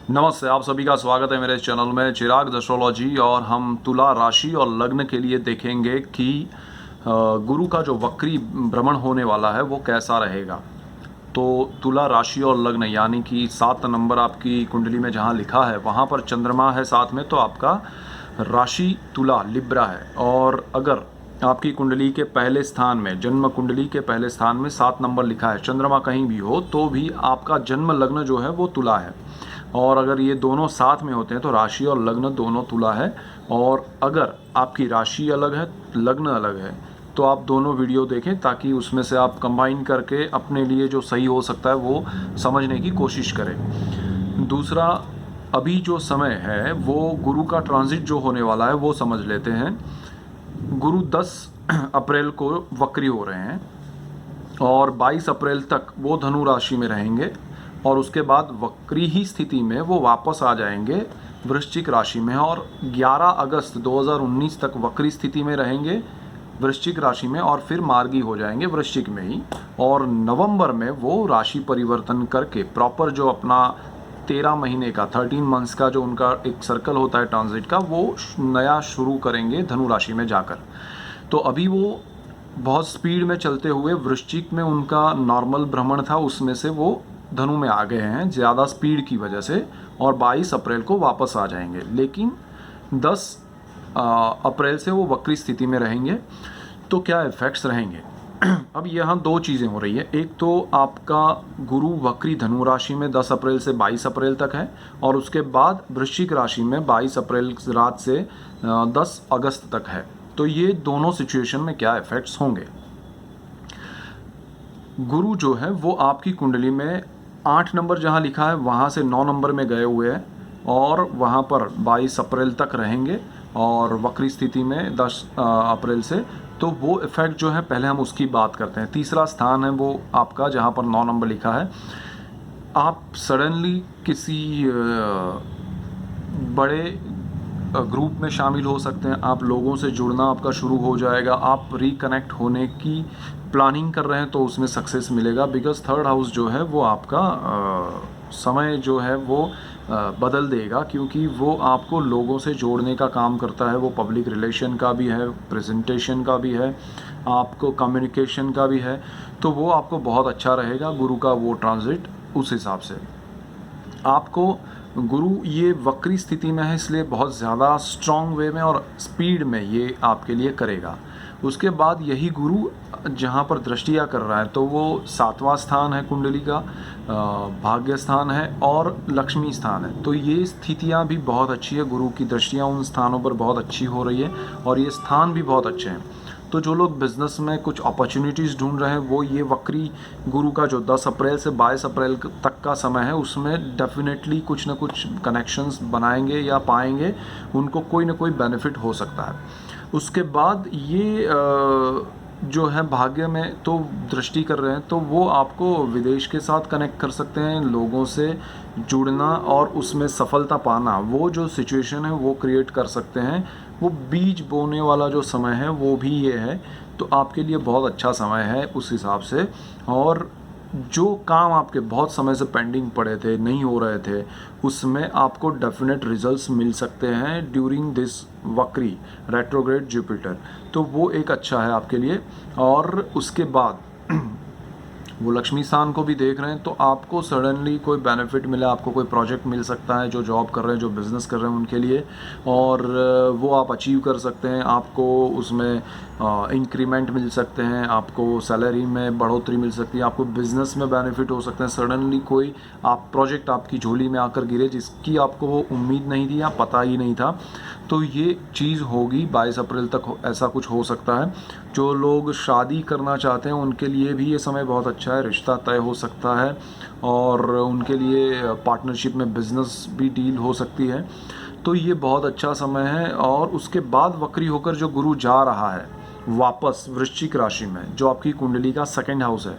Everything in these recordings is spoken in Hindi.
नमस्ते, आप सभी का स्वागत है मेरे चैनल में चिराग एस्ट्रोलॉजी। और हम तुला राशि और लग्न के लिए देखेंगे कि गुरु का जो वक्री भ्रमण होने वाला है वो कैसा रहेगा। तो तुला राशि और लग्न यानी कि 7 नंबर आपकी कुंडली में जहाँ लिखा है वहाँ पर चंद्रमा है साथ में, तो आपका राशि तुला लिब्रा है। और अगर आपकी कुंडली के पहले स्थान में, जन्म कुंडली के पहले स्थान में 7 नंबर लिखा है, चंद्रमा कहीं भी हो, तो भी आपका जन्म लग्न जो है वो तुला है। और अगर ये दोनों साथ में होते हैं तो राशि और लग्न दोनों तुला है। और अगर आपकी राशि अलग है, लग्न अलग है, तो आप दोनों वीडियो देखें ताकि उसमें से आप कंबाइन करके अपने लिए जो सही हो सकता है वो समझने की कोशिश करें। दूसरा, अभी जो समय है वो गुरु का ट्रांजिट जो होने वाला है वो समझ लेते हैं। गुरु 10 अप्रैल को वक्री हो रहे हैं और 22 अप्रैल तक वो धनु राशि में रहेंगे और उसके बाद वक्री ही स्थिति में वो वापस आ जाएंगे वृश्चिक राशि में। और 11 अगस्त 2019 तक वक्री स्थिति में रहेंगे वृश्चिक राशि में और फिर मार्गी हो जाएंगे वृश्चिक में ही। और नवंबर में वो राशि परिवर्तन करके प्रॉपर जो अपना 13 महीने का 13 मंथ्स का जो उनका एक सर्कल होता है ट्रांजिट का, वो नया शुरू करेंगे धनु राशि में जाकर। तो अभी वो बहुत स्पीड में चलते हुए वृश्चिक में उनका नॉर्मल भ्रमण था, उसमें से वो धनु में आ गए हैं ज़्यादा स्पीड की वजह से, और 22 अप्रैल को वापस आ जाएंगे। लेकिन 10 अप्रैल से वो वक्री स्थिति में रहेंगे। तो क्या इफेक्ट्स रहेंगे? अब यहाँ दो चीज़ें हो रही है। एक तो आपका गुरु वक्री धनु राशि में 10 अप्रैल से 22 अप्रैल तक है, और उसके बाद वृश्चिक राशि में 22 अप्रैल रात से 10 अगस्त तक है। तो ये दोनों सिचुएशन में क्या इफेक्ट्स होंगे? गुरु जो है वो आपकी कुंडली में 8 नंबर जहाँ लिखा है वहाँ से 9 नंबर में गए हुए हैं और वहाँ पर 22 अप्रैल तक रहेंगे और वक्री स्थिति में 10 अप्रैल से। तो वो इफेक्ट जो है पहले हम उसकी बात करते हैं। तीसरा स्थान है वो आपका जहाँ पर 9 नंबर लिखा है। आप सडनली किसी बड़े ग्रुप में शामिल हो सकते हैं, आप लोगों से जुड़ना आपका शुरू हो जाएगा, आप रिकनेक्ट होने की प्लानिंग कर रहे हैं तो उसमें सक्सेस मिलेगा। बिकॉज थर्ड हाउस जो है वो आपका समय जो है वो बदल देगा, क्योंकि वो आपको लोगों से जोड़ने का काम करता है। वो पब्लिक रिलेशन का भी है, प्रेजेंटेशन का भी है, आपको कम्युनिकेशन का भी है। तो वो आपको बहुत अच्छा रहेगा गुरु का वो ट्रांजिट। उस हिसाब से आपको गुरु ये वक्री स्थिति में है, इसलिए बहुत ज़्यादा स्ट्रॉन्ग वे में और स्पीड में ये आपके लिए करेगा। उसके बाद यही गुरु जहाँ पर दृष्टियाँ कर रहा है तो वो 7वां स्थान है कुंडली का, भाग्य स्थान है और लक्ष्मी स्थान है। तो ये स्थितियाँ भी बहुत अच्छी है, गुरु की दृष्टियाँ उन स्थानों पर बहुत अच्छी हो रही है और ये स्थान भी बहुत अच्छे हैं। तो जो लोग बिज़नेस में कुछ अपॉर्चुनिटीज़ ढूंढ रहे हैं वो ये वक्री गुरु का जो 10 अप्रैल से 22 अप्रैल तक का समय है उसमें डेफिनेटली कुछ ना कुछ कनेक्शंस बनाएंगे या पाएंगे, उनको कोई ना कोई बेनिफिट हो सकता है। उसके बाद ये जो है भाग्य में तो दृष्टि कर रहे हैं तो वो आपको विदेश के साथ कनेक्ट कर सकते हैं, लोगों से जुड़ना और उसमें सफलता पाना, वो जो सिचुएशन है वो क्रिएट कर सकते हैं। वो बीज बोने वाला जो समय है वो भी ये है। तो आपके लिए बहुत अच्छा समय है उस हिसाब से। और जो काम आपके बहुत समय से पेंडिंग पड़े थे, नहीं हो रहे थे, उसमें आपको डेफिनेट रिजल्ट्स मिल सकते हैं ड्यूरिंग दिस वक्री रेट्रोग्रेड जुपिटर। तो वो एक अच्छा है आपके लिए। और उसके बाद वो लक्ष्मी स्थान को भी देख रहे हैं तो आपको सडनली कोई बेनिफिट मिला, आपको कोई प्रोजेक्ट मिल सकता है, जो जॉब कर रहे हैं, जो बिज़नेस कर रहे हैं उनके लिए, और वो आप अचीव कर सकते हैं। आपको उसमें इंक्रीमेंट मिल सकते हैं, आपको सैलरी में बढ़ोतरी मिल सकती है, आपको बिज़नेस में बेनिफिट हो सकते हैं। सडनली कोई आप प्रोजेक्ट आपकी झोली में आकर गिरे जिसकी आपको वो उम्मीद नहीं थी या पता ही नहीं था, तो ये चीज़ होगी। 22 अप्रैल तक ऐसा कुछ हो सकता है। जो लोग शादी करना चाहते हैं उनके लिए भी ये समय बहुत अच्छा है, रिश्ता तय हो सकता है और उनके लिए पार्टनरशिप में बिजनेस भी डील हो सकती है। तो ये बहुत अच्छा समय है। और उसके बाद वक्री होकर जो गुरु जा रहा है वापस वृश्चिक राशि में, जो आपकी कुंडली का 2nd हाउस है,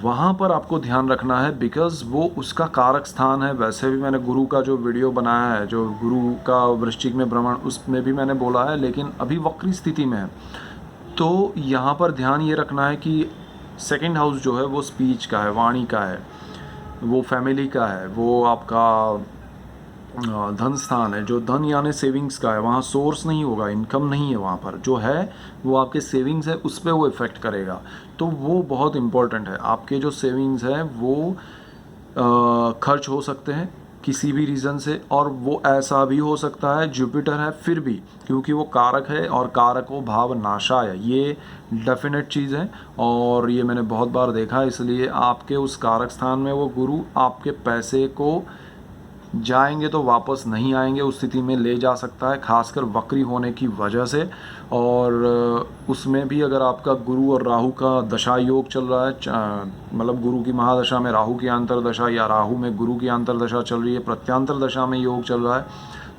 वहाँ पर आपको ध्यान रखना है बिकॉज़ वो उसका कारक स्थान है। वैसे भी मैंने गुरु का जो वीडियो बनाया है, जो गुरु का वृश्चिक में भ्रमण, उसमें भी मैंने बोला है, लेकिन अभी वक्री स्थिति में है। तो यहाँ पर ध्यान ये रखना है कि 2nd हाउस जो है वो स्पीच का है, वाणी का है, वो फैमिली का है, वो आपका धन स्थान है, जो धन यानी सेविंग्स का है, वहाँ सोर्स नहीं होगा, इनकम नहीं है वहाँ पर, जो है वो आपके सेविंग्स है उस पर वो इफ़ेक्ट करेगा। तो वो बहुत इम्पोर्टेंट है, आपके जो सेविंग्स हैं वो खर्च हो सकते हैं किसी भी रीज़न से, और वो ऐसा भी हो सकता है जुपिटर है फिर भी, क्योंकि वो कारक है और कारक वो भाव नाशा है, ये डेफिनेट चीज़ है और ये मैंने बहुत बार देखा। इसलिए आपके उस कारक स्थान में वो गुरु आपके पैसे को जाएंगे तो वापस नहीं आएंगे उस स्थिति में ले जा सकता है, खासकर वक्री होने की वजह से। और उसमें भी अगर आपका गुरु और राहु का दशा योग चल रहा है, मतलब गुरु की महादशा में राहु की अंतरदशा या राहु में गुरु की अंतरदशा चल रही है, प्रत्यांतर दशा में योग चल रहा है,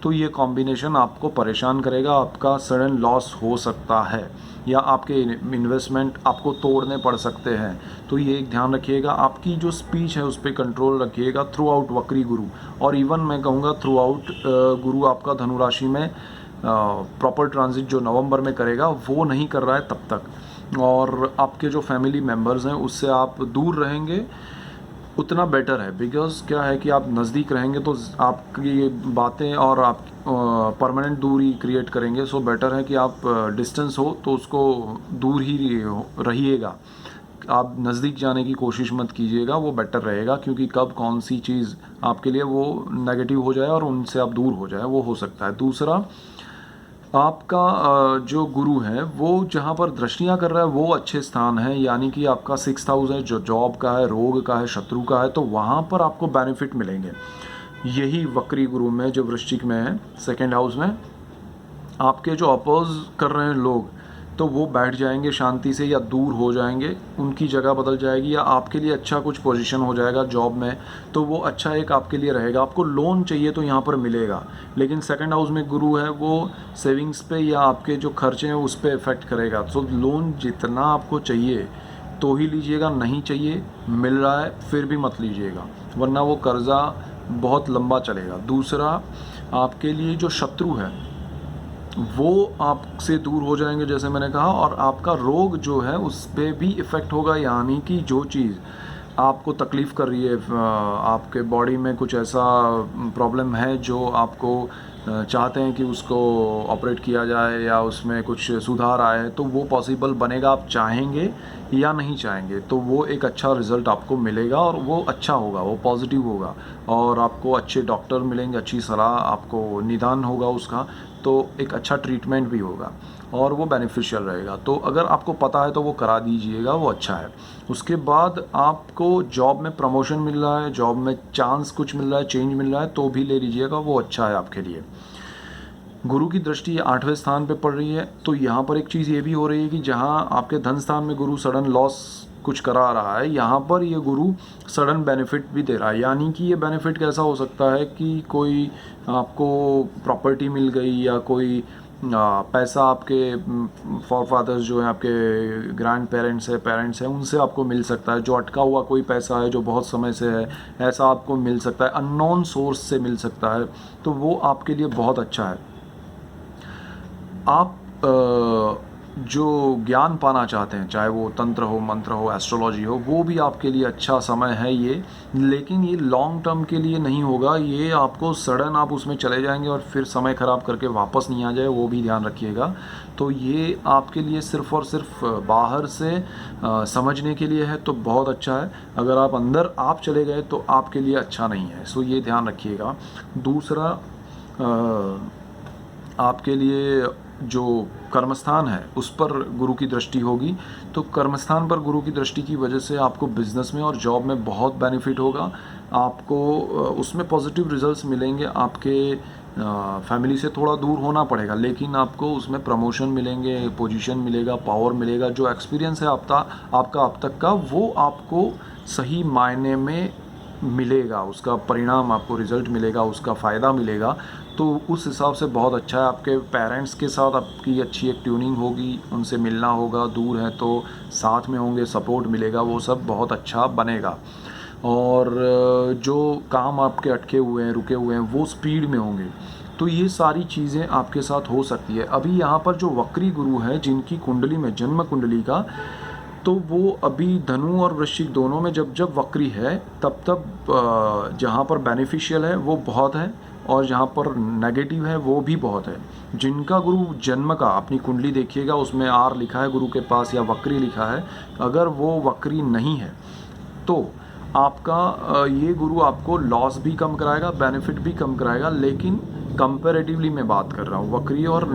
तो ये कॉम्बिनेशन आपको परेशान करेगा, आपका सडन लॉस हो सकता है या आपके इन्वेस्टमेंट आपको तोड़ने पड़ सकते हैं। तो ये एक ध्यान रखिएगा, आपकी जो स्पीच है उस पर कंट्रोल रखिएगा थ्रू आउट वक्री गुरु, और इवन मैं कहूँगा थ्रू आउट गुरु आपका धनु राशि में प्रॉपर ट्रांजिट जो नवंबर में करेगा वो नहीं कर रहा है तब तक, और आपके जो फैमिली मेम्बर्स हैं उससे आप दूर रहेंगे उतना बेटर है। बिकॉज क्या है कि आप नज़दीक रहेंगे तो आपकी बातें और आप परमानेंट दूरी क्रिएट करेंगे, सो बेटर है कि आप डिस्टेंस हो तो उसको दूर ही रहिएगा, आप नज़दीक जाने की कोशिश मत कीजिएगा, वो बेटर रहेगा, क्योंकि कब कौन सी चीज़ आपके लिए वो नेगेटिव हो जाए और उनसे आप दूर हो जाए वो हो सकता है। दूसरा, आपका जो गुरु है वो जहाँ पर दृष्टियाँ कर रहा है वो अच्छे स्थान है, यानी कि आपका 6th हाउस है जो जॉब का है, रोग का है, शत्रु का है, तो वहाँ पर आपको बेनिफिट मिलेंगे। यही वक्री गुरु में जो वृश्चिक में है 2nd हाउस में, आपके जो अपोज कर रहे हैं लोग तो वो बैठ जाएंगे शांति से या दूर हो जाएंगे, उनकी जगह बदल जाएगी या आपके लिए अच्छा कुछ पोजीशन हो जाएगा जॉब में, तो वो अच्छा एक आपके लिए रहेगा। आपको लोन चाहिए तो यहाँ पर मिलेगा, लेकिन 2nd हाउस में गुरु है वो सेविंग्स पे या आपके जो खर्चे हैं उस पर इफ़ेक्ट करेगा। तो लोन जितना आपको चाहिए तो ही लीजिएगा, नहीं चाहिए मिल रहा है फिर भी मत लीजिएगा, वरना वो कर्ज़ा बहुत लंबा चलेगा। दूसरा, आपके लिए जो शत्रु है वो आपसे दूर हो जाएंगे जैसे मैंने कहा, और आपका रोग जो है उस पर भी इफ़ेक्ट होगा, यानी कि जो चीज़ आपको तकलीफ़ कर रही है, आपके बॉडी में कुछ ऐसा प्रॉब्लम है जो आपको चाहते हैं कि उसको ऑपरेट किया जाए या उसमें कुछ सुधार आए, तो वो पॉसिबल बनेगा, आप चाहेंगे या नहीं चाहेंगे तो वो एक अच्छा रिज़ल्ट आपको मिलेगा और वो अच्छा होगा, वो पॉजिटिव होगा, और आपको अच्छे डॉक्टर मिलेंगे, अच्छी सलाह, आपको निदान होगा उसका, तो एक अच्छा ट्रीटमेंट भी होगा और वो बेनिफिशियल रहेगा। तो अगर आपको पता है तो वो करा दीजिएगा, वो अच्छा है। उसके बाद आपको जॉब में प्रमोशन मिल रहा है, जॉब में चांस कुछ मिल रहा है, चेंज मिल रहा है, तो भी ले लीजिएगा, वो अच्छा है आपके लिए। गुरु की दृष्टि 8वें स्थान पे पड़ रही है, तो यहाँ पर एक चीज़ ये भी हो रही है कि जहाँ आपके धन स्थान में गुरु सडन लॉस कुछ करा रहा है, यहाँ पर ये गुरु सडन बेनिफिट भी दे रहा है। यानी कि ये बेनिफिट कैसा हो सकता है कि कोई आपको प्रॉपर्टी मिल गई या कोई पैसा आपके फॉरफादर्स जो हैं, आपके ग्रैंड पेरेंट्स हैं, उनसे आपको मिल सकता है। जो अटका हुआ कोई पैसा है जो बहुत समय से है, ऐसा आपको मिल सकता है, अननोन सोर्स से मिल सकता है, तो वो आपके लिए बहुत अच्छा है। आप जो ज्ञान पाना चाहते हैं, चाहे वो तंत्र हो, मंत्र हो, एस्ट्रोलॉजी हो, वो भी आपके लिए अच्छा समय है ये, लेकिन ये लॉन्ग टर्म के लिए नहीं होगा, ये आपको सडन आप उसमें चले जाएंगे और फिर समय ख़राब करके वापस नहीं आ जाए, वो भी ध्यान रखिएगा। तो ये आपके लिए सिर्फ़ और सिर्फ बाहर से समझने के लिए है तो बहुत अच्छा है, अगर आप अंदर आप चले गए तो आपके लिए अच्छा नहीं है, सो ये ध्यान रखिएगा। दूसरा, आपके लिए जो कर्मस्थान है उस पर गुरु की दृष्टि होगी, तो कर्मस्थान पर गुरु की दृष्टि की वजह से आपको बिजनेस में और जॉब में बहुत बेनिफिट होगा, आपको उसमें पॉजिटिव रिजल्ट्स मिलेंगे। आपके फैमिली से थोड़ा दूर होना पड़ेगा, लेकिन आपको उसमें प्रमोशन मिलेंगे, पोजीशन मिलेगा, पावर मिलेगा, जो एक्सपीरियंस है आपका अब तक का, वो आपको सही मायने में मिलेगा, उसका परिणाम आपको रिज़ल्ट मिलेगा, उसका फ़ायदा मिलेगा। तो उस हिसाब से बहुत अच्छा है। आपके पेरेंट्स के साथ आपकी अच्छी एक ट्यूनिंग होगी, उनसे मिलना होगा, दूर है तो साथ में होंगे, सपोर्ट मिलेगा, वो सब बहुत अच्छा बनेगा। और जो काम आपके अटके हुए हैं, रुके हुए हैं, वो स्पीड में होंगे। तो ये सारी चीज़ें आपके साथ हो सकती है। अभी यहाँ पर जो वक्री गुरु है, जिनकी कुंडली में, जन्म कुंडली का तो वो अभी धनु और वृश्चिक दोनों में जब जब वक्री है तब तब जहाँ पर बेनिफिशियल है वो बहुत है और जहाँ पर नेगेटिव है वो भी बहुत है। जिनका गुरु जन्म का अपनी कुंडली देखिएगा, उसमें आर लिखा है गुरु के पास या वक्री लिखा है, अगर वो वक्री नहीं है तो आपका ये गुरु आपको लॉस भी कम कराएगा, बेनिफिट भी कम कराएगा। लेकिन कंपैरेटिवली मैं बात कर रहा हूँ, वक्री और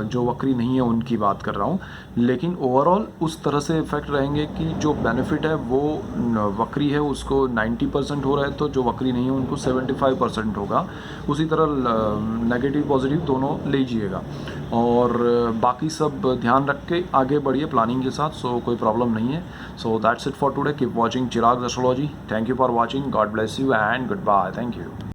जो वक्री नहीं है उनकी बात कर रहा हूँ। लेकिन ओवरऑल उस तरह से इफेक्ट रहेंगे कि जो बेनिफिट है वो वक्री है उसको 90% हो रहा है, तो जो वक्री नहीं है उनको 75% होगा। उसी तरह नेगेटिव पॉजिटिव दोनों लीजिएगा और बाकी सब ध्यान रख के आगे बढ़िए प्लानिंग के साथ। सो कोई प्रॉब्लम नहीं है। So that's it for today. Keep watching Chirag astrology. Thank you for watching. God bless you and goodbye. Thank you.